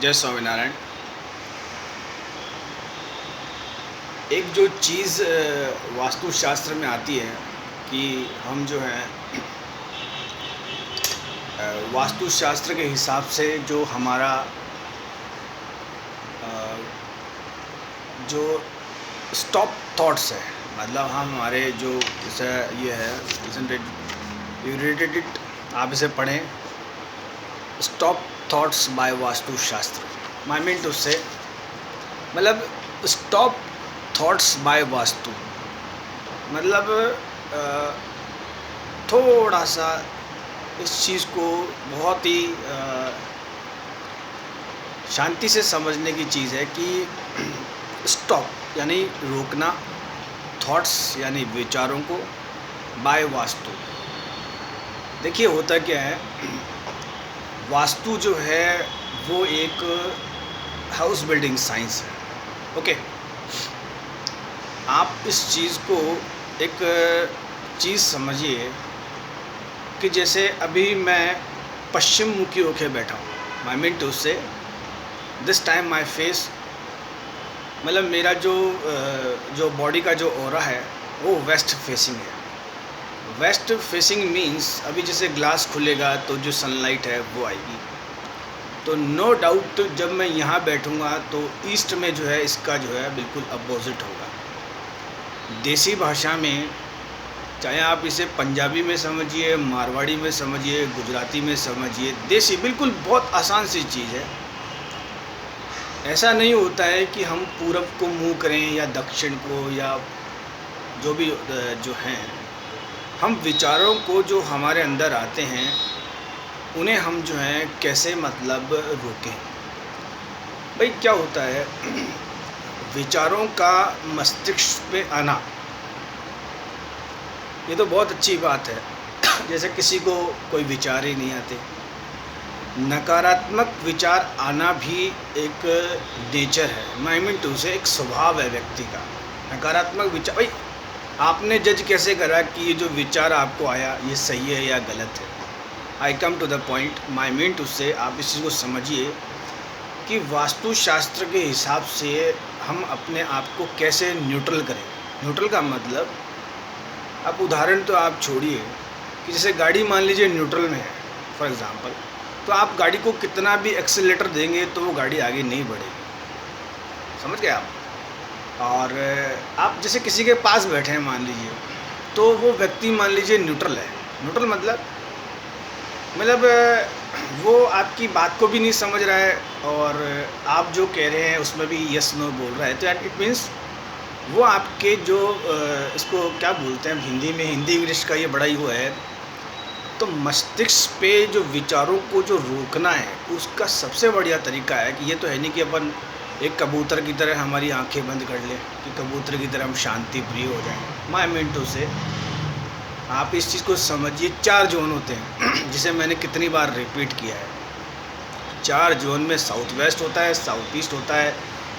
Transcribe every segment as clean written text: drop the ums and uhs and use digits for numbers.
जय स्वामीनारायण। एक जो चीज़ वास्तुशास्त्र में आती है कि हम जो है वास्तुशास्त्र के हिसाब से जो हमारा जो स्टॉप थॉट्स है, मतलब हम हमारे जो जैसे ये है रिलेटेड, आप इसे पढ़ें, stop thoughts by Vastushastra. I mean to say मतलब स्टॉप थॉट्स बाय वास्तु, मतलब थोड़ा सा इस चीज़ को बहुत ही शांति से समझने की चीज़ है कि स्टॉप यानी रोकना, थॉट्स यानी विचारों को, बाय वास्तु। देखिए होता क्या है, वास्तु जो है वो एक हाउस बिल्डिंग साइंस है। ओके, आप इस चीज़ को एक चीज़ समझिए कि जैसे अभी मैं पश्चिम मुखी होके बैठा हूँ। आई मीन टू से दिस टाइम माई फेस, मतलब मेरा जो बॉडी का जो ऑरा है वो वेस्ट फेसिंग है। वेस्ट फेसिंग मीन्स अभी जैसे ग्लास खुलेगा तो जो सनलाइट है वो आएगी, तो नो डाउट जब मैं यहाँ बैठूँगा तो ईस्ट में जो है इसका जो है बिल्कुल अपोजिट होगा। देसी भाषा में, चाहे आप इसे पंजाबी में समझिए, मारवाड़ी में समझिए, गुजराती में समझिए, देसी बिल्कुल बहुत आसान सी चीज़ है। ऐसा नहीं होता है कि हम पूरब को मुँह करें या दक्षिण को या जो भी जो हैं, हम विचारों को जो हमारे अंदर आते हैं उन्हें हम जो है कैसे मतलब रोकें। भाई क्या होता है, विचारों का मस्तिष्क पे आना ये तो बहुत अच्छी बात है। जैसे किसी को कोई विचार ही नहीं आते, नकारात्मक विचार आना भी एक नेचर है, आई मीन टू से एक स्वभाव है व्यक्ति का। नकारात्मक विचार, भाई आपने जज कैसे करा कि ये जो विचार आपको आया ये सही है या गलत है? I come to the point, I mean to say आप इस चीज़ को समझिए कि वास्तुशास्त्र के हिसाब से हम अपने आप को कैसे न्यूट्रल करें। न्यूट्रल का मतलब, अब उदाहरण तो आप छोड़िए कि जैसे गाड़ी मान लीजिए न्यूट्रल में है फॉर एग्ज़ाम्पल, तो आप गाड़ी को कितना भी एक्सीलरेटर देंगे तो वो गाड़ी आगे नहीं बढ़ेगी, समझ गए आप? और आप जैसे किसी के पास बैठे हैं मान लीजिए, तो वो व्यक्ति मान लीजिए न्यूट्रल है। न्यूट्रल मतलब वो आपकी बात को भी नहीं समझ रहा है और आप जो कह रहे हैं उसमें भी यस नो बोल रहा है, तो इट मीन्स वो आपके जो इसको क्या बोलते हैं हिंदी में, हिंदी इंग्लिश का ये बड़ा ही वो है। तो मस्तिष्क पे जो विचारों को जो रोकना है उसका सबसे बढ़िया तरीका है कि ये तो है नहीं कि अपन एक कबूतर की तरह हमारी आंखें बंद कर लें कि कबूतर की तरह हम शांति प्रिय हो जाएं। माई मिनटों से आप इस चीज़ को समझिए, 4 जोन होते हैं जिसे मैंने कितनी बार रिपीट किया है। 4 जोन में साउथ वेस्ट होता है, साउथ ईस्ट होता है,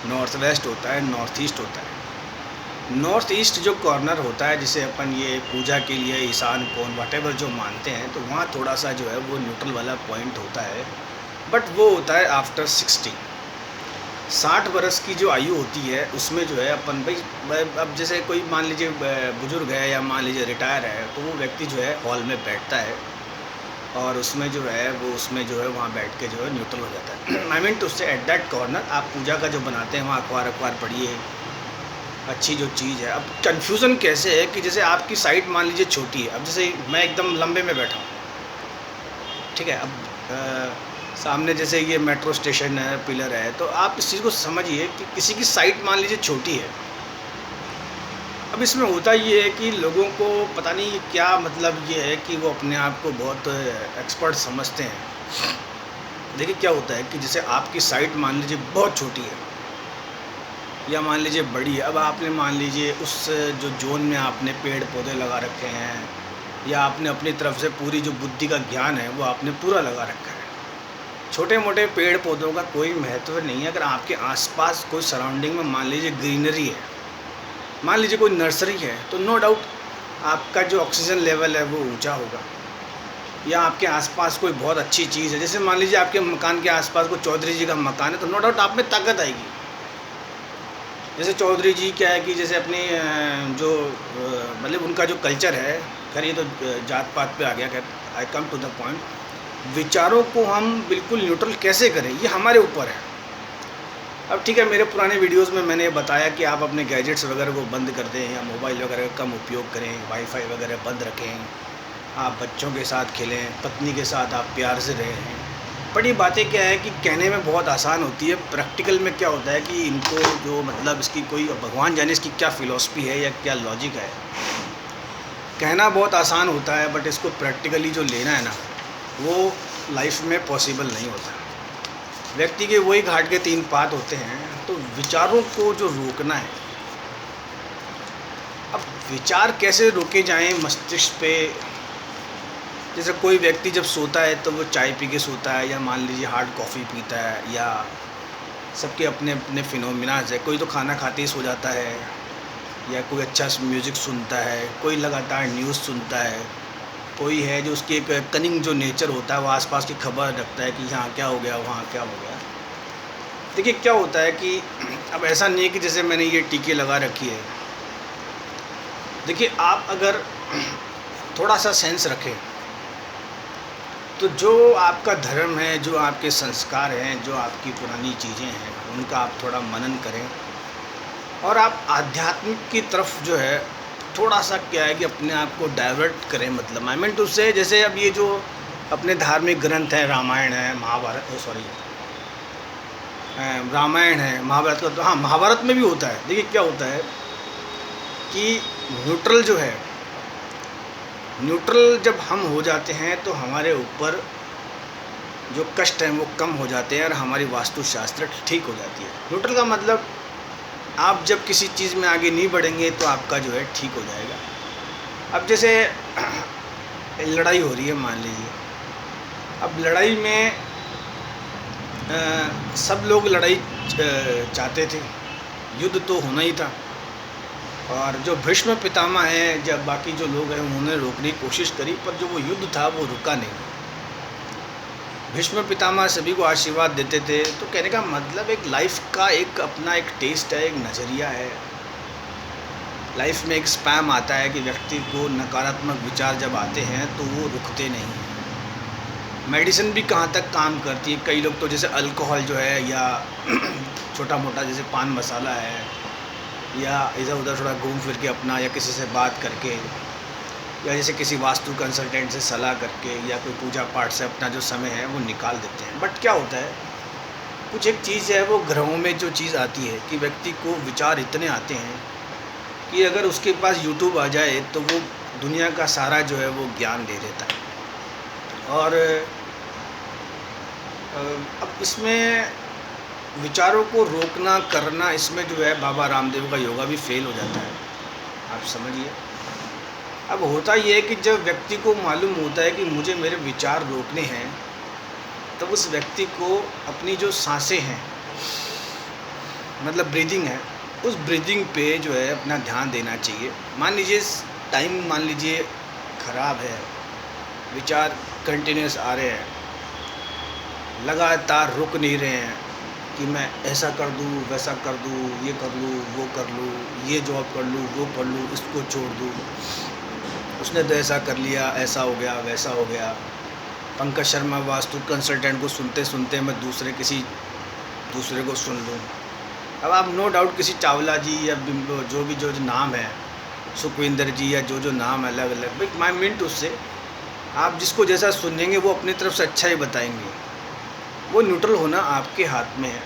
नॉर्थ वेस्ट होता है, नॉर्थ ईस्ट होता है। नॉर्थ ईस्ट जो कॉर्नर होता है जिसे अपन ये पूजा के लिए ईशान कोण वटेवर जो मानते हैं, तो वहाँ थोड़ा सा जो है वो न्यूट्रल वाला पॉइंट होता है, बट वो होता है आफ्टर 60 बरस की जो आयु होती है उसमें जो है अपन, भाई अब जैसे कोई मान लीजिए बुजुर्ग है या मान लीजिए रिटायर है, तो वो व्यक्ति जो है हॉल में बैठता है और उसमें जो है वो उसमें जो है वहाँ बैठ के जो है न्यूट्रल हो जाता है। आई मीन टू से एट दैट कॉर्नर आप पूजा का जो बनाते हैं वहाँ अखबार पढ़िए, अच्छी जो चीज़ है। अब कन्फ्यूज़न कैसे है कि जैसे आपकी साइट मान लीजिए छोटी है, अब जैसे मैं एकदम लंबे में बैठा हूँ, ठीक है, अब सामने जैसे ये मेट्रो स्टेशन है, पिलर है, तो आप इस चीज़ को समझिए कि किसी की साइट मान लीजिए छोटी है। अब इसमें होता ये है कि लोगों को पता नहीं क्या मतलब ये है कि वो अपने आप को बहुत एक्सपर्ट समझते हैं। देखिए क्या होता है कि जैसे आपकी साइट मान लीजिए बहुत छोटी है या मान लीजिए बड़ी है, अब आपने मान लीजिए उस जो जोन में आपने पेड़ पौधे लगा रखे हैं या आपने अपनी तरफ से पूरी जो बुद्धि का ज्ञान है वो आपने पूरा लगा रखा है। छोटे मोटे पेड़ पौधों का कोई महत्व नहीं है अगर आपके आसपास कोई सराउंडिंग में मान लीजिए ग्रीनरी है, मान लीजिए कोई नर्सरी है, तो नो डाउट आपका जो ऑक्सीजन लेवल है वो ऊंचा होगा। या आपके आसपास कोई बहुत अच्छी चीज़ है, जैसे मान लीजिए आपके मकान के आसपास कोई चौधरी जी का मकान है, तो नो डाउट आप में ताकत आएगी। जैसे चौधरी जी क्या है कि जैसे अपनी जो मतलब उनका जो कल्चर है, खैर ये तो जात पात पे आ गया, खैर आई कम टू द पॉइंट। विचारों को हम बिल्कुल न्यूट्रल कैसे करें, ये हमारे ऊपर है। अब ठीक है, मेरे पुराने वीडियोस में मैंने बताया कि आप अपने गैजेट्स वगैरह को बंद कर दें या मोबाइल वगैरह का कम उपयोग करें, वाईफाई वगैरह बंद रखें, आप बच्चों के साथ खेलें, पत्नी के साथ आप प्यार से रहें। बट ये बातें क्या है कि कहने में बहुत आसान होती है, प्रैक्टिकल में क्या होता है कि इनको जो मतलब इसकी कोई भगवान जाने इसकी क्या फ़िलॉसफी है या क्या लॉजिक है। कहना बहुत आसान होता है, बट इसको प्रैक्टिकली जो लेना है ना, वो लाइफ में पॉसिबल नहीं होता। व्यक्ति के वही घाट के तीन पात होते हैं। तो विचारों को जो रोकना है, अब विचार कैसे रोके जाएं मस्तिष्क पे। जैसे कोई व्यक्ति जब सोता है तो वो चाय पी के सोता है, या मान लीजिए हार्ड कॉफ़ी पीता है, या सबके अपने अपने फिनोमिनाज है। कोई तो खाना खाते ही सो जाता है, या कोई अच्छा म्यूज़िक सुनता है, कोई लगातार न्यूज़ सुनता है, कोई है जो उसकी एक कनिंग जो नेचर होता है वो आसपास की खबर रखता है कि यहाँ क्या हो गया, वहाँ क्या हो गया। देखिए क्या होता है कि अब ऐसा नहीं है कि जैसे मैंने ये टीके लगा रखी है। देखिए आप अगर थोड़ा सा सेंस रखें तो जो आपका धर्म है, जो आपके संस्कार हैं, जो आपकी पुरानी चीज़ें हैं, उनका आप थोड़ा मनन करें, और आप आध्यात्मिक की तरफ जो है थोड़ा सा क्या है कि अपने आप को डाइवर्ट करें। मतलब आई मीन टू से, जैसे अब ये जो अपने धार्मिक ग्रंथ हैं, रामायण है, महाभारत, रामायण है, महाभारत का तो हाँ, महाभारत में भी होता है। देखिए क्या होता है कि न्यूट्रल जो है, न्यूट्रल जब हम हो जाते हैं तो हमारे ऊपर जो कष्ट हैं वो कम हो जाते हैं और हमारी वास्तुशास्त्र ठीक हो जाती है। न्यूट्रल का मतलब आप जब किसी चीज़ में आगे नहीं बढ़ेंगे तो आपका जो है ठीक हो जाएगा। अब जैसे लड़ाई हो रही है मान लीजिए, अब लड़ाई में सब लोग लड़ाई चाहते थे, युद्ध तो होना ही था, और जो भीष्म पितामह हैं, जब बाकी जो लोग हैं उन्होंने रोकने की कोशिश करी, पर जो वो युद्ध था वो रुका नहीं। भीष्म पितामह सभी को आशीर्वाद देते थे। तो कहने का मतलब एक लाइफ का एक अपना एक टेस्ट है, एक नज़रिया है। लाइफ में एक स्पैम आता है कि व्यक्ति को नकारात्मक विचार जब आते हैं तो वो रुकते नहीं हैं। मेडिसिन भी कहाँ तक काम करती है। कई लोग तो जैसे अल्कोहल जो है, या छोटा मोटा जैसे पान मसाला है, या इधर उधर थोड़ा घूम फिर के अपना, या किसी से बात करके, या जैसे किसी वास्तु कंसल्टेंट से सलाह करके, या कोई पूजा पाठ से अपना जो समय है वो निकाल देते हैं। बट क्या होता है, कुछ एक चीज़ है, वो ग्रहों में जो चीज़ आती है कि व्यक्ति को विचार इतने आते हैं कि अगर उसके पास यूट्यूब आ जाए तो वो दुनिया का सारा जो है वो ज्ञान दे देता है। और अब इसमें विचारों को रोकना करना, इसमें जो है बाबा रामदेव का योगा भी फेल हो जाता है, आप समझिए। अब होता ये है कि जब व्यक्ति को मालूम होता है कि मुझे मेरे विचार रोकने हैं, तब उस व्यक्ति को अपनी जो सांसें हैं, मतलब ब्रीदिंग है, उस ब्रीदिंग पे जो है अपना ध्यान देना चाहिए। मान लीजिए टाइम मान लीजिए ख़राब है, विचार कंटिन्यूस आ रहे हैं, लगातार रुक नहीं रहे हैं कि मैं ऐसा कर दूँ, वैसा कर दूँ, ये कर लूँ, वो कर लूँ, ये जॉब कर लूँ, वो कर लूँ, इसको छोड़ दूँ, उसने तो ऐसा कर लिया, ऐसा हो गया, वैसा हो गया। पंकज शर्मा वास्तु कंसल्टेंट को सुनते सुनते मैं दूसरे को सुन लूँ। अब आप नो डाउट किसी चावला जी या जो भी जो नाम है, सुखविंदर जी, या जो नाम अलग अलग, भाई माई मिनट, उससे आप जिसको जैसा सुनेंगे वो अपनी तरफ से अच्छा ही बताएंगे। वो न्यूट्रल होना आपके हाथ में है।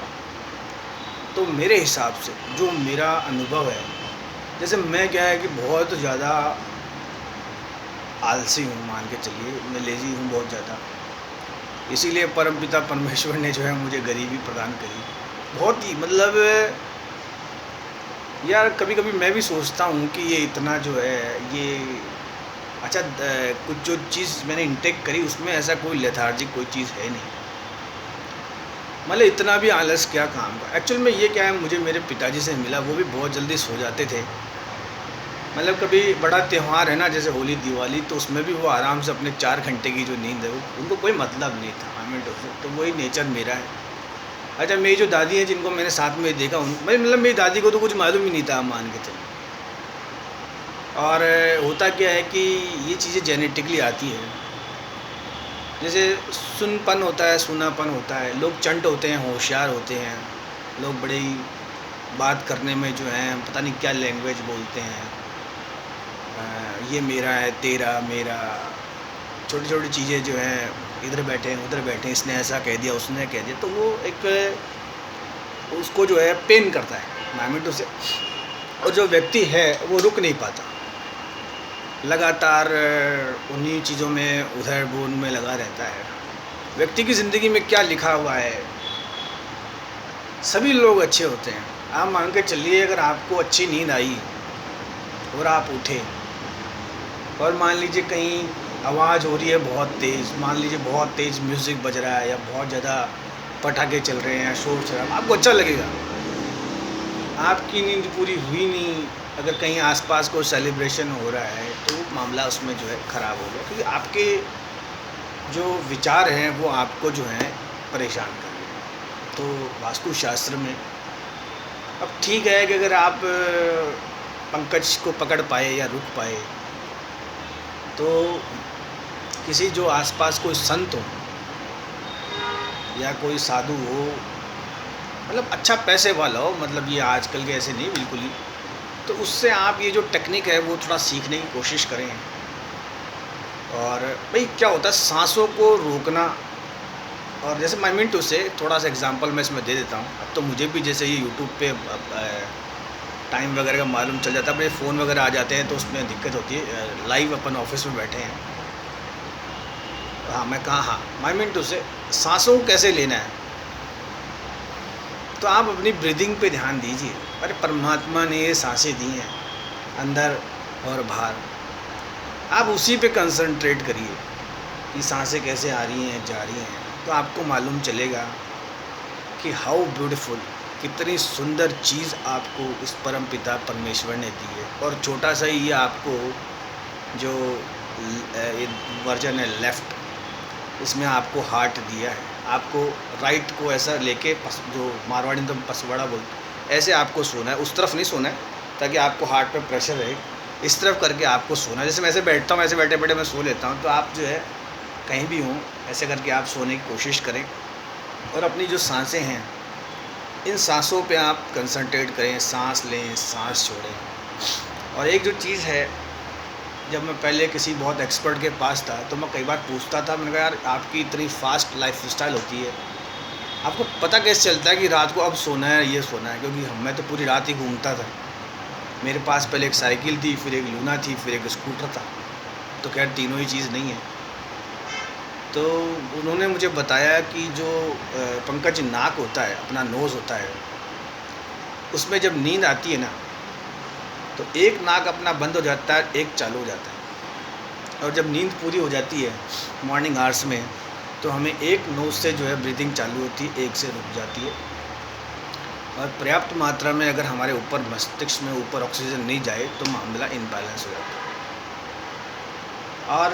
तो मेरे हिसाब से जो मेरा अनुभव है, जैसे मैं क्या है कि बहुत ज़्यादा आलसी हूँ, मान के चलिए, मैं लेज़ी हूँ बहुत ज़्यादा। इसीलिए परमपिता परमेश्वर ने जो है मुझे गरीबी प्रदान करी, बहुत ही, मतलब यार कभी कभी मैं भी सोचता हूँ कि ये इतना जो है ये अच्छा, कुछ जो चीज़ मैंने इंटेक करी उसमें ऐसा कोई लेथार्जिक कोई चीज़ है नहीं, मतलब इतना भी आलस क्या काम का। एक्चुअल में ये क्या है, मुझे मेरे पिताजी से मिला, वो भी बहुत जल्दी सो जाते थे, मतलब कभी बड़ा त्यौहार है ना, जैसे होली दिवाली, तो उसमें भी वो आराम से अपने 4 घंटे की जो नींद है, वो उनको कोई मतलब नहीं था हमें तो वही नेचर मेरा है। अच्छा, मेरी जो दादी हैं जिनको मैंने साथ में देखा, उन मतलब मेरी दादी को तो कुछ मालूम ही नहीं था, आप मान के चलिए। और होता क्या है कि ये चीज़ें जेनेटिकली आती है। जैसे सुनपन होता है, सूनापन होता है, लोग चंट होते हैं, होशियार होते हैं, लोग बड़े ही बात करने में जो है पता नहीं क्या लैंग्वेज बोलते हैं। ये मेरा है, तेरा, मेरा, छोटी छोटी चीज़ें जो हैं, इधर बैठे हैं, उधर बैठे हैं, इसने ऐसा कह दिया, उसने कह दिया, तो वो एक उसको जो है पेन करता है माइंड उसे। और जो व्यक्ति है वो रुक नहीं पाता, लगातार उन्हीं चीज़ों में उधर बुन में लगा रहता है। व्यक्ति की ज़िंदगी में क्या लिखा हुआ है, सभी लोग अच्छे होते हैं। आप मान के चलिए, अगर आपको अच्छी नींद आई और आप उठे, और मान लीजिए कहीं आवाज़ हो रही है बहुत तेज़, मान लीजिए बहुत तेज़ म्यूज़िक बज रहा है या बहुत ज़्यादा पटाखे चल रहे हैं, शोर चल रहा है, आपको अच्छा लगेगा। आपकी नींद पूरी हुई नहीं, अगर कहीं आसपास कोई सेलिब्रेशन हो रहा है तो मामला उसमें जो है ख़राब हो गया, क्योंकि आपके जो विचार हैं वो आपको जो है परेशान कर रहे हैं। तो वास्तुशास्त्र में अब ठीक है कि अगर आप पंकज को पकड़ पाए या रुक पाए, तो किसी जो आसपास कोई संत हो या कोई साधु हो, मतलब अच्छा पैसे वाला हो, मतलब ये आजकल के ऐसे नहीं बिल्कुल ही, तो उससे आप ये जो टेक्निक है वो थोड़ा सीखने की कोशिश करें। और भाई क्या होता है, सांसों को रोकना। और जैसे मैं मिनट से थोड़ा सा एग्जांपल मैं इसमें दे देता हूँ। अब तो मुझे भी जैसे ये यूट्यूब पे टाइम वगैरह का मालूम चल जाता है, अपने फ़ोन वगैरह आ जाते हैं तो उसमें दिक्कत होती है। लाइव अपन ऑफिस में बैठे हैं, हाँ मैं कहाँ, हाँ मैं मिनट से सांसों को कैसे लेना है, तो आप अपनी ब्रीदिंग पे ध्यान दीजिए। अरे परमात्मा ने ये सांसें दी हैं अंदर और बाहर, आप उसी पे कंसंट्रेट करिए कि सांसें कैसे आ रही हैं, जा रही हैं, तो आपको मालूम चलेगा कि हाउ ब्यूटीफुल, कितनी सुंदर चीज़ आपको इस परम पिता परमेश्वर ने दी है। और छोटा सा ही ये आपको जो वर्जन है लेफ़्ट, इसमें आपको हार्ट दिया है, आपको राइट को ऐसा लेके जो मारवाड़ी में तो पसवाड़ा बोलते, ऐसे आपको सोना है, उस तरफ नहीं सोना है ताकि आपको हार्ट पे प्रेशर रहे, इस तरफ करके आपको सोना है। जैसे मैं ऐसे बैठता हूँ, ऐसे बैठे बैठे मैं सो लेता हूँ, तो आप जो है कहीं भी हों ऐसे करके आप सोने की कोशिश करें। और अपनी जो सांसें हैं, इन सांसों पे आप कंसंट्रेट करें, सांस लें, सांस छोड़ें। और एक जो चीज़ है, जब मैं पहले किसी बहुत एक्सपर्ट के पास था तो मैं कई बार पूछता था, मैंने कहा यार आपकी इतनी फास्ट लाइफ स्टाइल होती है, आपको पता कैसे चलता है कि रात को अब सोना है, ये सोना है? क्योंकि मैं तो पूरी रात ही घूमता था। मेरे पास पहले एक साइकिल थी, फिर एक लूना थी, फिर एक स्कूटर था, तो खैर तीनों ही चीज़ नहीं है। तो उन्होंने मुझे बताया कि जो पंकज नाक होता है, अपना नोज़ होता है, उसमें जब नींद आती है ना, तो एक नाक अपना बंद हो जाता है, एक चालू हो जाता है। और जब नींद पूरी हो जाती है मॉर्निंग आवर्स में, तो हमें एक नोज़ से जो है ब्रीदिंग चालू होती है, एक से रुक जाती है। और पर्याप्त मात्रा में अगर हमारे ऊपर मस्तिष्क में ऊपर ऑक्सीजन नहीं जाए तो मामला इनबैलेंस हो जाता है। और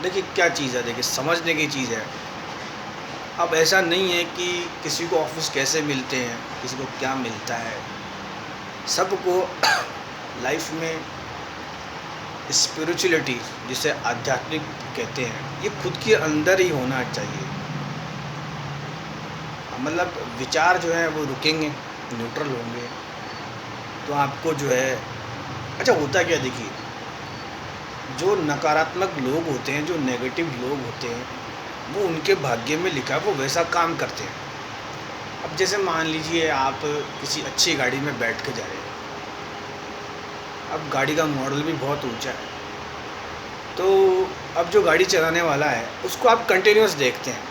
देखिए क्या चीज़ है, देखिए समझने की चीज़ है। अब ऐसा नहीं है कि किसी को ऑफिस कैसे मिलते हैं, किसी को क्या मिलता है, सबको लाइफ में स्पिरिचुअलिटी, जिसे आध्यात्मिक कहते हैं, ये खुद के अंदर ही होना चाहिए। मतलब विचार जो है वो रुकेंगे, न्यूट्रल होंगे, तो आपको जो है अच्छा होता क्या, देखिए जो नकारात्मक लोग होते हैं, जो नेगेटिव लोग होते हैं, वो उनके भाग्य में लिखा है, वो वैसा काम करते हैं। अब जैसे मान लीजिए आप किसी अच्छी गाड़ी में बैठ के जा रहे हैं, अब गाड़ी का मॉडल भी बहुत ऊंचा है, तो अब जो गाड़ी चलाने वाला है उसको आप कंटिन्यूस देखते हैं,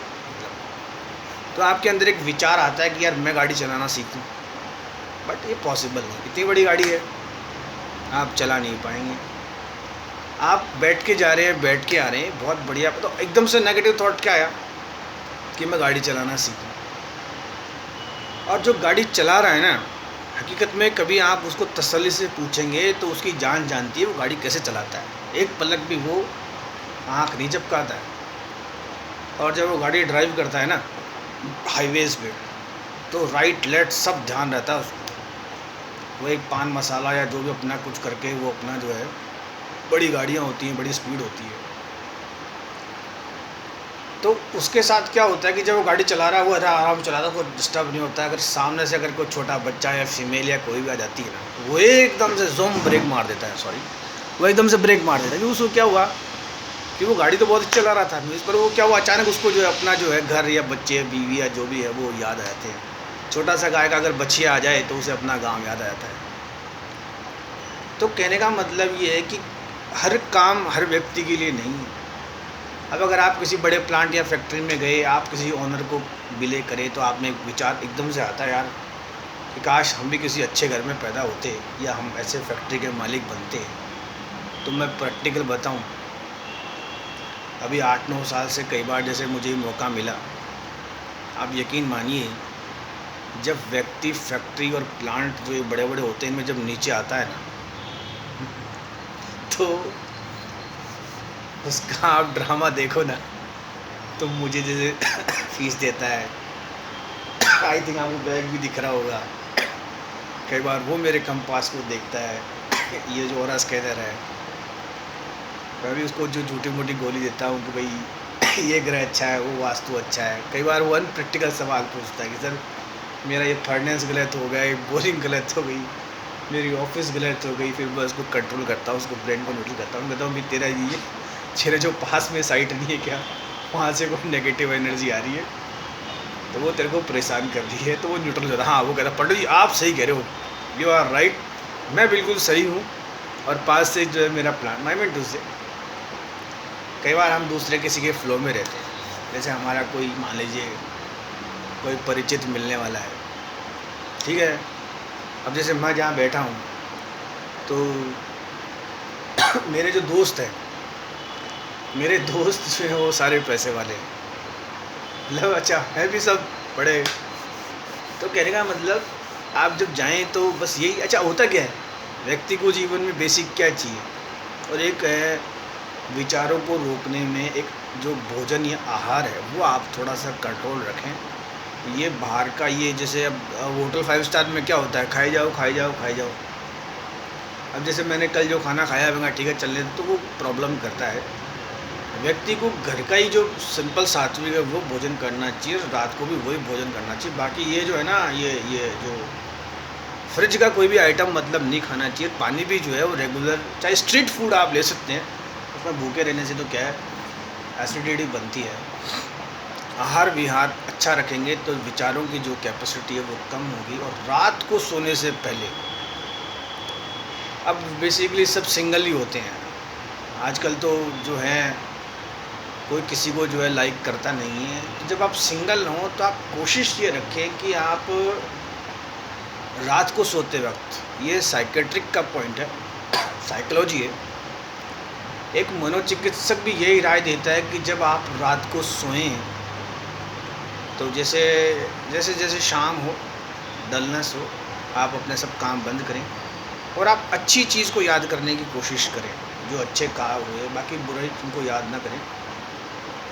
तो आपके अंदर एक विचार आता है कि यार मैं गाड़ी चलाना सीखूं, बट ये पॉसिबल नहीं, इतनी बड़ी गाड़ी है, आप चला नहीं पाएंगे। आप बैठ के जा रहे हैं, बैठ के आ रहे हैं, बहुत बढ़िया, तो एकदम से नेगेटिव थॉट क्या आया कि मैं गाड़ी चलाना सीखूं। और जो गाड़ी चला रहा है ना, हकीकत में कभी आप उसको तसल्ली से पूछेंगे तो उसकी जान जानती है वो गाड़ी कैसे चलाता है, एक पलक भी वो आँख नहीं झपकाता है। और जब वो गाड़ी ड्राइव करता है ना हाईवेज़ पे, तो राइट लेफ्ट सब ध्यान रहता है उसको। वो एक पान मसाला या जो भी अपना कुछ करके वो अपना जो है, बड़ी गाड़ियाँ होती हैं, बड़ी स्पीड होती है, तो उसके साथ क्या होता है कि जब वो गाड़ी चला रहा है वो आराम से चलाता है, कोई डिस्टर्ब नहीं होता है। अगर सामने से अगर कोई छोटा बच्चा या फीमेल या कोई भी आ जाती है ना, वो एकदम से ज़ूम ब्रेक मार देता है, सॉरी, वो एकदम से ब्रेक मार देता है। कि उसको क्या हुआ कि वो गाड़ी तो बहुत अच्छी चला रहा था, इस पर वो क्या हुआ, अचानक उसको जो है अपना जो है घर या बच्चे बीवी या जो भी है वो याद आ जाते हैं। छोटा सा गाय का अगर बच्चिया आ जाए तो उसे अपना गाँव याद आ जाता है। तो कहने का मतलब ये है कि हर काम हर व्यक्ति के लिए नहीं है। अब अगर आप किसी बड़े प्लांट या फैक्ट्री में गए, आप किसी ओनर को विलय करें, तो आप में एक विचार एकदम से आता है यार कि काश हम भी किसी अच्छे घर में पैदा होते या हम ऐसे फैक्ट्री के मालिक बनते। तो मैं प्रैक्टिकल बताऊं, अभी 8-9 साल से कई बार जैसे मुझे मौका मिला, आप यकीन मानिए, जब व्यक्ति फैक्ट्री और प्लांट जो ये बड़े बड़े होते हैं इनमें जब नीचे आता है ना, तो उसका आप ड्रामा देखो ना, तो मुझे जैसे फीस देता है, आई थिंक आपको बैग भी दिख रहा होगा, कई बार वो मेरे कंपास को देखता है, ये जो और स्कैनर है, मैं भी उसको जो छोटी मोटी गोली देता हूँ कि भाई ये ग्रह अच्छा है, वो वास्तु अच्छा है। कई बार वो अनप्रैक्टिकल सवाल पूछता है कि सर मेरा ये फर्नेस गलत हो गया, ये बोरिंग गलत हो गई, मेरी ऑफिस गलत हो गई। फिर मैं उसको कंट्रोल करता हूँ, उसको ब्रेन को न्यूट्रल करता हूँ, कहता हूँ भाई तेरा ये तेरे जो पास में साइट नहीं है क्या, वहाँ से कोई नेगेटिव एनर्जी आ रही है तो वो तेरे को परेशान कर रही है, तो वो न्यूट्रल हो जाता है। हाँ, वो कहता पंडित जी आप सही कह रहे हो, यू आर राइट, मैं बिल्कुल सही हूँ, और पास से जो है मेरा प्लान आई मीन टू से। कई बार हम दूसरे किसी के फ्लो में रहते हैं, जैसे हमारा कोई मान लीजिए कोई परिचित मिलने वाला है, ठीक है। अब जैसे मैं जहाँ बैठा हूँ तो मेरे जो दोस्त हैं, मेरे दोस्त जो हैं वो सारे पैसे वाले हैं, मतलब अच्छा है भी सब बड़े। तो कहने का मतलब आप जब जाएं तो बस यही, अच्छा होता क्या है व्यक्ति को जीवन में बेसिक क्या चाहिए, और एक है विचारों को रोकने में एक जो भोजन या आहार है वो आप थोड़ा सा कंट्रोल रखें। ये बाहर का ये जैसे अब होटल 5 स्टार में क्या होता है, खाई जाओ खाई जाओ खाई जाओ। अब जैसे मैंने कल जो खाना खाया मैंने ठीक है चलने, तो वो प्रॉब्लम करता है। व्यक्ति को घर का ही जो सिंपल सात्विक है वो भोजन करना चाहिए, और रात को भी वही भोजन करना चाहिए। बाकी ये जो है ना ये जो फ्रिज का कोई भी आइटम मतलब नहीं खाना चाहिए। पानी भी जो है वो रेगुलर, चाहे स्ट्रीट फूड आप ले सकते हैं, उसमें भूखे रहने से तो क्या है एसिडिटी बनती है। आहार विहार अच्छा रखेंगे तो विचारों की जो कैपेसिटी है वो कम होगी। और रात को सोने से पहले, अब बेसिकली सब सिंगल ही होते हैं आजकल, तो जो है कोई किसी को जो है लाइक करता नहीं है। तो जब आप सिंगल हो तो आप कोशिश ये रखें कि आप रात को सोते वक्त, ये साइकेट्रिक का पॉइंट है, साइकोलॉजी है, एक मनोचिकित्सक भी यही राय देता है कि जब आप रात को सोएं तो जैसे जैसे जैसे शाम हो, डलनेस हो, आप अपने सब काम बंद करें और आप अच्छी चीज़ को याद करने की कोशिश करें, जो अच्छे काम हुए, बाकी बुरे उनको याद ना करें।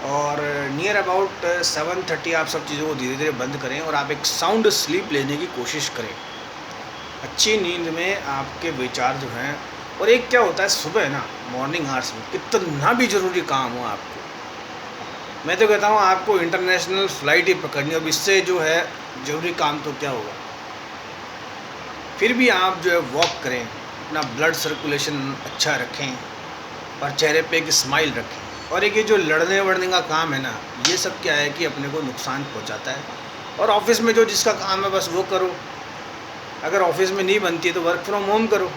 और नियर अबाउट 7:30 आप सब चीज़ों को धीरे धीरे बंद करें और आप एक साउंड स्लीप लेने की कोशिश करें। अच्छी नींद में आपके विचार जो हैं, और एक क्या होता है सुबह ना मॉर्निंग आवर्स में कितना भी ज़रूरी काम हो आपको, मैं तो कहता हूँ आपको इंटरनेशनल फ़्लाइट ही पकड़नी हो, अब इससे जो है ज़रूरी काम तो क्या होगा। फिर भी आप जो है वॉक करें, अपना ब्लड सर्कुलेशन अच्छा रखें और चेहरे पे एक स्माइल रखें। और एक ये जो लड़ने वड़ने का काम है ना, ये सब क्या है कि अपने को नुकसान पहुंचाता है। और ऑफिस में जो जिसका काम है बस वो करो, अगर ऑफिस में नहीं बनती है तो वर्क फ्रॉम होम करो,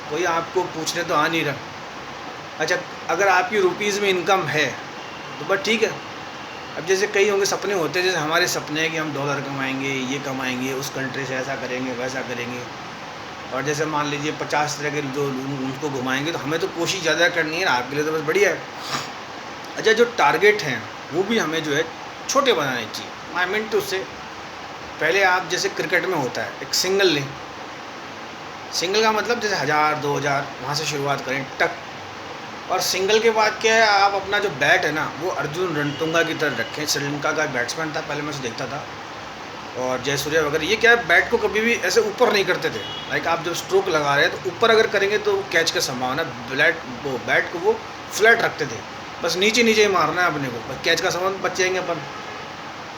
कोई आपको पूछने तो आ नहीं रहा। अच्छा, अगर आपकी रुपीज़ में इनकम है तो बस ठीक है। अब जैसे कई होंगे सपने होते हैं, जैसे हमारे सपने हैं कि हम डॉलर कमाएंगे, ये कमाएंगे, उस कंट्री से ऐसा करेंगे वैसा करेंगे, और जैसे मान लीजिए 50 तरह के जो उनको घुमाएंगे, तो हमें तो कोशिश ज़्यादा करनी है ना, आपके लिए तो बस बढ़िया है। अच्छा, जो टारगेट हैं वो भी हमें जो है छोटे बनाने चाहिए। आई मीन टू से, पहले आप जैसे क्रिकेट में होता है एक सिंगल लें, सिंगल का मतलब जैसे 1000 2000 वहाँ से शुरुआत करें टक। और सिंगल के बाद क्या है, आप अपना जो बैट है ना वो अर्जुन रणतुंगा की तरह रखें। श्रीलंका का बैट्समैन था, पहले मैं उसे देखता था। और जयसूर्या वगैरह ये क्या है, बैट को कभी भी ऐसे ऊपर नहीं करते थे। लाइक आप जब स्ट्रोक लगा रहे हैं तो ऊपर अगर करेंगे तो कैच का संभावना, बैट को वो फ्लैट रखते थे, बस नीचे नीचे ही मारना है अपने को, बस कैच का संभावना बच जाएंगे अपन।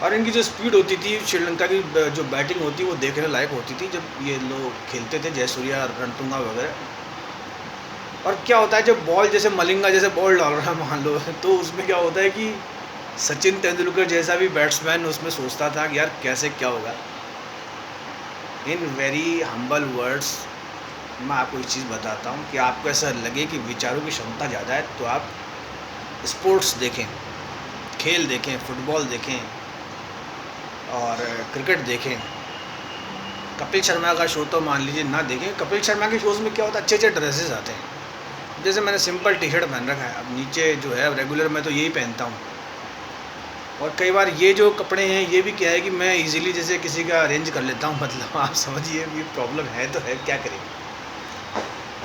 और इनकी जो स्पीड होती थी, श्रीलंका की जो बैटिंग होती वो देखने लायक होती थी जब ये लोग खेलते थे, जयसूर्या रणतुंगा वगैरह। और क्या होता है जब बॉल जैसे मलिंगा जैसे बॉल डाल रहा है मान लो, तो उसमें क्या होता है कि सचिन तेंदुलकर जैसा भी बैट्समैन उसमें सोचता था कि यार कैसे क्या होगा। इन वेरी हम्बल वर्ड्स मैं आपको एक चीज़ बताता हूँ कि आपको ऐसा लगे कि विचारों की क्षमता ज़्यादा है तो आप स्पोर्ट्स देखें, खेल देखें, फुटबॉल देखें और क्रिकेट देखें। कपिल शर्मा का शो तो मान लीजिए ना देखें। कपिल शर्मा के शोज़ में क्या होता है, अच्छे अच्छे ड्रेसेस आते हैं। जैसे मैंने सिंपल टी शर्ट पहन रखा है, अब नीचे जो है रेगुलर मैं तो यही पहनता हूँ। और कई बार ये जो कपड़े हैं ये भी क्या है कि मैं इजीली जैसे किसी का अरेंज कर लेता हूँ, मतलब आप समझिए ये प्रॉब्लम है तो है, क्या करें।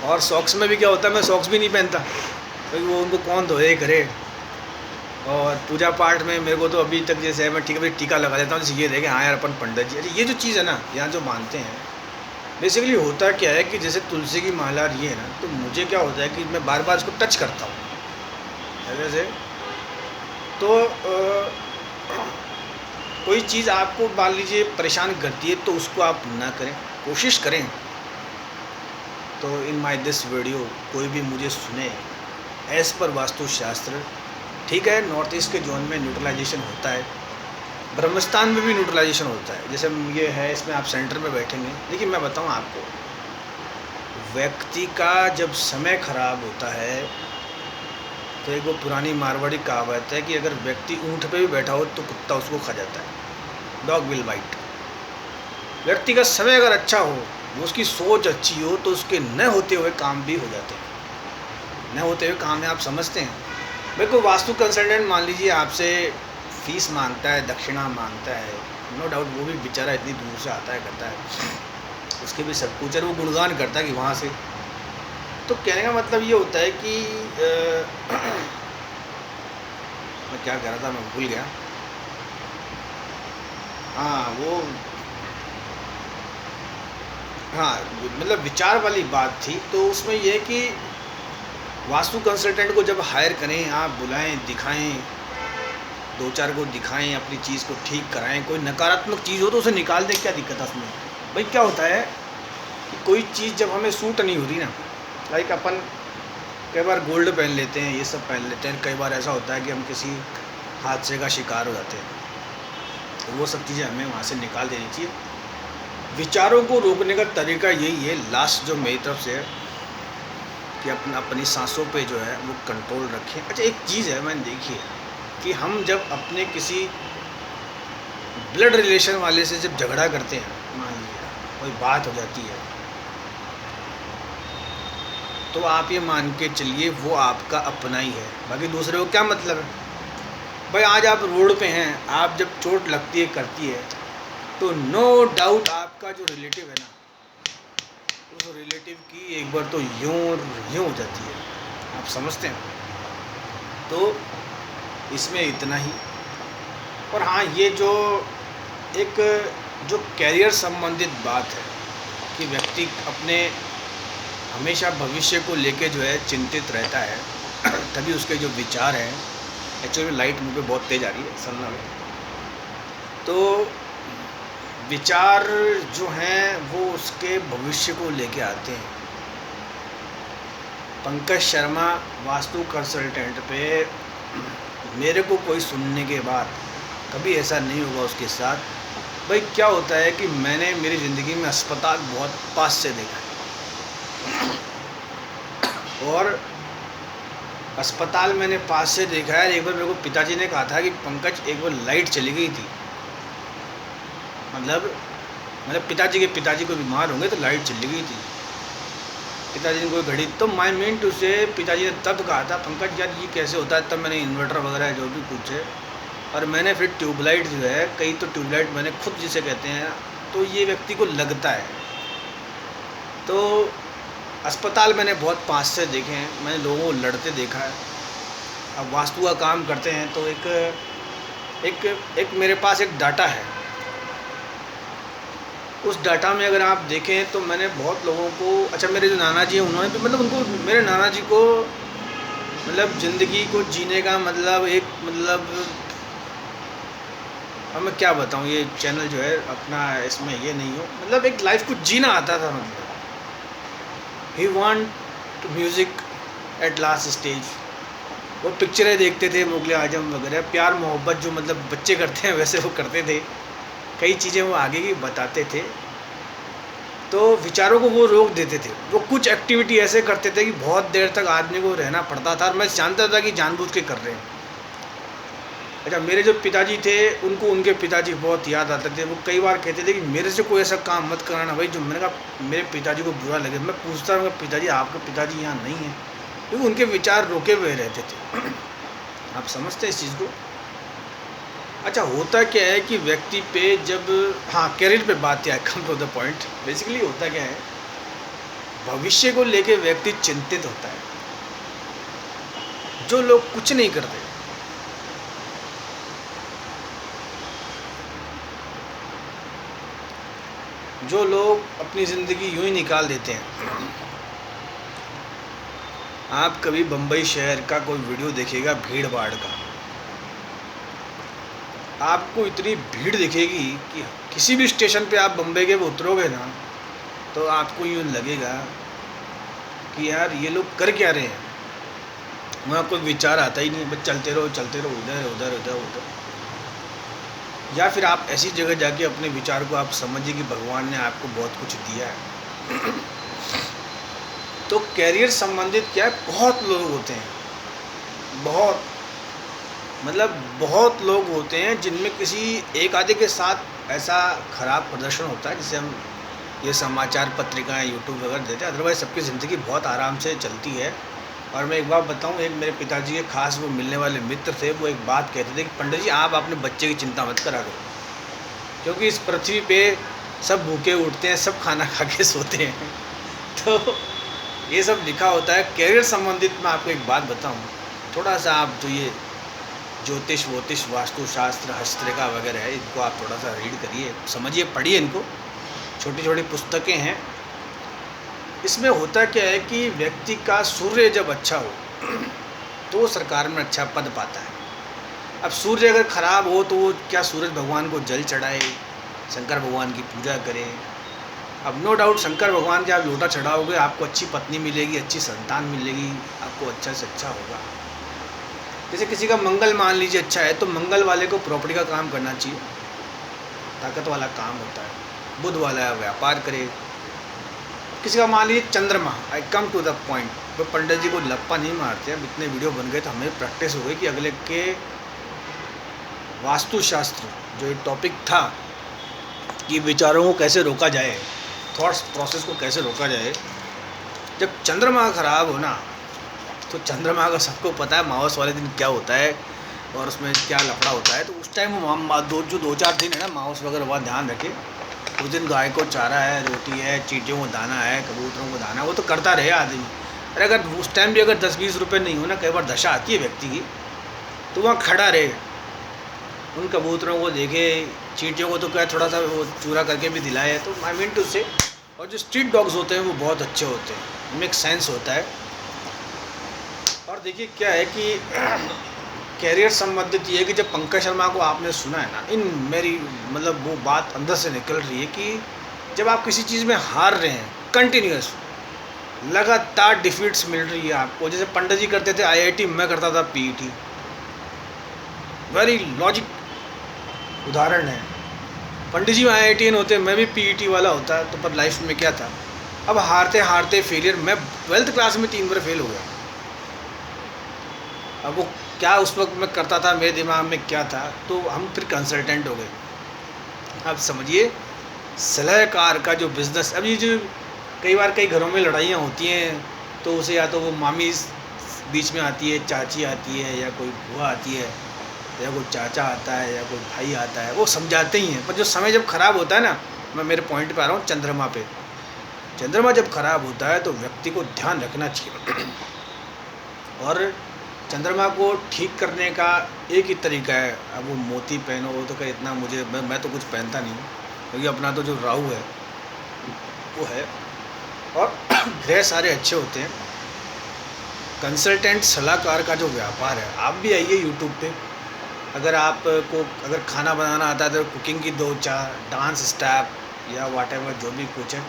और सॉक्स में भी क्या होता है, मैं सॉक्स भी नहीं पहनता क्योंकि वो उनको कौन धोए करे। और पूजा पाठ में मेरे को तो अभी तक जैसे मैं ठीक है टीका लगा देता हूँ, जैसे ये देखें हाँ यार अपन पंडित जी। ये जो चीज़ है ना यहाँ जो मानते हैं, बेसिकली होता क्या है कि जैसे तुलसी की माला ये है ना, तो मुझे क्या होता है कि मैं बार बार इसको टच करता हूँ ऐसे। तो कोई चीज़ आपको मान लीजिए परेशान करती है तो उसको आप ना करें, कोशिश करें। तो इन माई दिस वीडियो कोई भी मुझे सुने एज़ पर वास्तुशास्त्र, ठीक है, नॉर्थ ईस्ट के जोन में न्यूट्रलाइजेशन होता है, ब्रह्मस्थान में भी न्यूट्रलाइजेशन होता है। जैसे ये है, इसमें आप सेंटर में बैठेंगे। देखिए मैं बताऊं आपको, व्यक्ति का जब समय खराब होता है तो एक वो पुरानी मारवाड़ी कहावत है कि अगर व्यक्ति ऊँट पे भी बैठा हो तो कुत्ता उसको खा जाता है, डॉग विल बाइट। व्यक्ति का समय अगर अच्छा हो, वो उसकी सोच अच्छी हो, तो उसके न होते हुए काम भी हो जाते हैं। न होते हुए काम है, आप समझते हैं। भाई कोई वास्तु कंसल्टेंट मान लीजिए आपसे फीस मांगता है, दक्षिणा मांगता है, नो डाउट वो भी बेचारा इतनी दूर से आता है करता है, उसके भी सब कुछ है, वो गुणगान करता है कि वहाँ से। तो कहने का मतलब ये होता है कि मैं क्या कह रहा था, मैं भूल गया। हाँ मतलब विचार वाली बात थी। तो उसमें यह है कि वास्तु कंसल्टेंट को जब हायर करें, आप बुलाएं, दिखाएं, दो चार को दिखाएं, अपनी चीज़ को ठीक कराएं। कोई नकारात्मक चीज़ हो तो उसे निकाल दें, क्या दिक्कत है उसमें। भाई क्या होता है कि कोई चीज़ जब हमें सूट नहीं हो रही ना, लाइक अपन कई बार गोल्ड पहन लेते हैं, ये सब पहन लेते हैं, कई बार ऐसा होता है कि हम किसी हादसे का शिकार हो जाते हैं, तो वो सब चीज़ें हमें वहाँ से निकाल देनी चाहिए। विचारों को रोकने का तरीका यही है, लास्ट जो मेरी तरफ से है, कि अपनी सांसों पे जो है वो कंट्रोल रखें। अच्छा एक चीज़ है, मैंने देखी है कि हम जब अपने किसी ब्लड रिलेशन वाले से जब झगड़ा करते हैं, मान लीजिए कोई बात हो जाती है, तो आप ये मान के चलिए वो आपका अपना ही है, बाकी दूसरे को क्या मतलब है। भाई आज आप रोड पे हैं, आप जब चोट लगती है करती है, तो नो डाउट आपका जो रिलेटिव है ना, उस रिलेटिव की एक बार तो यूँ हो जाती है, आप समझते हैं। तो इसमें इतना ही। और हाँ, ये जो एक जो कैरियर संबंधित बात है कि व्यक्ति अपने हमेशा भविष्य को लेके जो है चिंतित रहता है, तभी उसके जो विचार हैं, एक्चुअली लाइट मुझ पे बहुत तेज़ आ रही है सलना में, तो विचार जो हैं वो उसके भविष्य को लेके आते हैं। पंकज शर्मा वास्तु कंसल्टेंट पे मेरे को कोई सुनने के बाद कभी ऐसा नहीं होगा उसके साथ। भाई क्या होता है कि मैंने मेरी ज़िंदगी में अस्पताल बहुत पास से देखा है, और अस्पताल मैंने पास से देखा है। एक बार मेरे को पिताजी ने कहा था कि पंकज एक बार लाइट चली गई थी, मतलब पिताजी को बीमार होंगे तो लाइट चली गई थी, पिताजी ने कोई घड़ी, तो माई मीन टू से पिताजी ने तब कहा था पंकज यार ये कैसे होता है। तब मैंने इन्वर्टर वगैरह जो भी कुछ है, और मैंने फिर ट्यूबलाइट जो है, कई तो ट्यूबलाइट मैंने खुद जिसे कहते हैं, तो ये व्यक्ति को लगता है तो अस्पताल मैंने बहुत पास से देखे हैं, मैंने लोगों को लड़ते देखा है। अब वास्तु का काम करते हैं तो एक एक मेरे पास एक डाटा है। उस डाटा में अगर आप देखें तो मैंने बहुत लोगों को, अच्छा मेरे जो नाना जी हैं उन्होंने भी, मतलब उनको, मेरे नाना जी को मतलब ज़िंदगी को जीने का मतलब एक मतलब, अब मैं क्या बताऊँ, ये चैनल जो है अपना इसमें ये नहीं हो, मतलब एक लाइफ को जीना आता था। मतलब he want music at last stage. वो पिक्चरें देखते थे मुगले आजम वगैरह, प्यार मोहब्बत जो मतलब बच्चे करते हैं वैसे वो करते थे। कई चीज़ें वो आगे की बताते थे, तो विचारों को वो रोक देते थे। वो कुछ एक्टिविटी ऐसे करते थे कि बहुत देर तक आदमी को रहना पड़ता था, और मैं जानता था कि जानबूझ के कर रहे हैं। अच्छा, मेरे जो पिताजी थे उनको उनके पिताजी बहुत याद आते थे। वो कई बार कहते थे कि मेरे से कोई ऐसा काम मत कराना भाई जो, मैंने कहा मेरे पिताजी को बुरा लगे। मैं पूछता हूँ पिताजी आपके पिताजी यहाँ नहीं हैं, क्योंकि उनके विचार रोके हुए रहते थे। आप समझते हैं इस चीज़ को? अच्छा, होता क्या है कि व्यक्ति पे जब, हाँ कैरियर पे बात है, come to the point. Basically होता क्या है, भविष्य को लेके व्यक्ति चिंतित होता है। जो लोग कुछ नहीं करते, जो लोग अपनी ज़िंदगी यूं ही निकाल देते हैं। आप कभी बम्बई शहर का कोई वीडियो देखिएगा भीड़ भाड़ का, आपको इतनी भीड़ दिखेगी कि किसी भी स्टेशन पे आप बम्बई के वो उतरोगे ना, तो आपको यूँ लगेगा कि यार ये लोग कर क्या रहे हैं। वहाँ कोई विचार आता ही नहीं, बस चलते रहो उधर उधर उधर उधर। या फिर आप ऐसी जगह जाके अपने विचार को आप समझिए कि भगवान ने आपको बहुत कुछ दिया है। तो कैरियर संबंधित क्या है, बहुत लोग होते हैं, बहुत मतलब बहुत लोग होते हैं जिनमें किसी एक आधे के साथ ऐसा खराब प्रदर्शन होता है जिसे हम ये समाचार पत्रिकाएं यूट्यूब वगैरह देते हैं। अदरवाइज़ सबकी ज़िंदगी बहुत आराम से चलती है। और मैं एक बात बताऊं, एक मेरे पिताजी के खास वो मिलने वाले मित्र थे, वो एक बात कहते थे कि पंडित जी आप अपने बच्चे की चिंता मत करा करो, क्योंकि इस पृथ्वी पे सब भूखे उठते हैं, सब खाना खा के सोते हैं। तो ये सब लिखा होता है। कैरियर संबंधित मैं आपको एक बात बताऊं, थोड़ा सा आप जो ये ज्योतिष वोतिष वास्तुशास्त्र हस्तरेखा वगैरह है, इनको आप थोड़ा सा रीड करिए, समझिए, पढ़िए इनको। छोटी छोटी पुस्तकें हैं। इसमें होता क्या है कि व्यक्ति का सूर्य जब अच्छा हो तो वो सरकार में अच्छा पद पाता है। अब सूर्य अगर ख़राब हो तो वो क्या सूरज भगवान को जल चढ़ाए, शंकर भगवान की पूजा करें। अब नो डाउट शंकर भगवान के आप लोटा चढ़ाओगे, आपको अच्छी पत्नी मिलेगी, अच्छी संतान मिलेगी, आपको अच्छा से अच्छा होगा। जैसे किसी का मंगल मान लीजिए अच्छा है, तो मंगल वाले को प्रॉपर्टी का काम करना चाहिए, ताकत वाला काम होता है। बुध वाला व्यापार करे। किसी का मान लीजिए चंद्रमा, आई कम टू द पॉइंट, वो पंडित जी को लप्पा नहीं मारते। अब इतने वीडियो बन गए तो हमें प्रैक्टिस हो गई कि अगले के वास्तुशास्त्र जो एक टॉपिक था कि विचारों को कैसे रोका जाए, थॉट्स प्रोसेस को कैसे रोका जाए। जब चंद्रमा खराब हो ना, तो चंद्रमा का सबको पता है मावस वाले दिन क्या होता है और उसमें क्या लफड़ा होता है। तो उस टाइम जो 2-4 दिन है ना मावस वगैरह, वह ध्यान रखे। उस दिन गाय को चारा है, रोटी है, चींटियों को दाना है, कबूतरों को दाना है, वो तो करता रहे आदमी। अरे अगर उस टाइम भी अगर 10-20 रुपये नहीं हो ना, कई बार दशा आती है व्यक्ति की, तो वहाँ खड़ा रहे, उन कबूतरों को देखे, चींटियों को तो क्या थोड़ा सा वो चूरा करके भी दिलाए। तो आई मीन टू से, और जो स्ट्रीट डॉग्स होते हैं वो बहुत अच्छे होते हैं, उनमें एक सेंस होता है। और देखिए क्या है कि कैरियर संबंधित ये है कि जब पंकज शर्मा को आपने सुना है ना, इन मेरी मतलब वो बात अंदर से निकल रही है कि जब आप किसी चीज़ में हार रहे हैं, कंटिन्यूस लगातार डिफीट्स मिल रही है आपको। जैसे पंडित जी करते थे आईआईटी, मैं करता था पीईटी, वेरी लॉजिक उदाहरण है। पंडित जी आईआईटीएन होते, मैं भी पीईटी वाला होता, तो पर लाइफ में क्या था, अब हारते हारते फेलियर। मैं 12th क्लास में 3 बार फेल हो गया। अब वो क्या उस वक्त मैं करता था, मेरे दिमाग में क्या था, तो हम फिर कंसल्टेंट हो गए। अब समझिए सलाहकार का जो बिज़नेस, अब ये जो कई बार कई घरों में लड़ाइयाँ होती हैं, तो उसे या तो वो मामी बीच में आती है, चाची आती है, या कोई बुआ आती है, या कोई चाचा आता है, या कोई भाई आता है, वो समझाते ही हैं। पर जो समय जब ख़राब होता है ना, मैं मेरे पॉइंट पे आ रहा हूँ, चंद्रमा पे, चंद्रमा जब खराब होता है तो व्यक्ति को ध्यान रखना चाहिए। और चंद्रमा को ठीक करने का एक ही तरीका है, अब वो मोती पहनो, वो तो क्या इतना मुझे मैं तो कुछ पहनता नहीं हूँ, क्योंकि अपना तो जो राहु है वो है। और ग्रह सारे अच्छे होते हैं। कंसल्टेंट सलाहकार का जो व्यापार है, आप भी आइए यूट्यूब पे। अगर आपको अगर खाना बनाना आता है तो कुकिंग की 2-4 डांस स्टेप या व्हाटएवर जो भी कुछ है,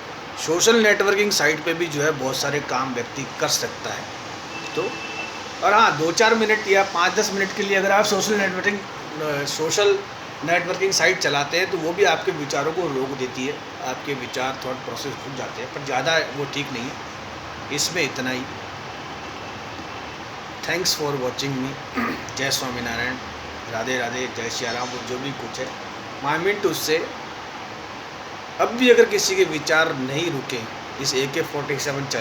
सोशल नेटवर्किंग साइट पे भी जो है बहुत सारे काम व्यक्ति कर सकता है। तो और हाँ, 2-4 मिनट या 5-10 मिनट के लिए अगर आप सोशल नेटवर्किंग साइट चलाते हैं तो वो भी आपके विचारों को रोक देती है, आपके विचार थॉट प्रोसेस रुक जाते हैं, पर ज़्यादा वो ठीक नहीं है। इसमें इतना ही। Thanks for watching me. जय स्वामीनारायण, राधे राधे, जय श्री राम, जो भी कुछ है। माई मीन टू से, अब भी अगर किसी के विचार नहीं रुके इस AK-47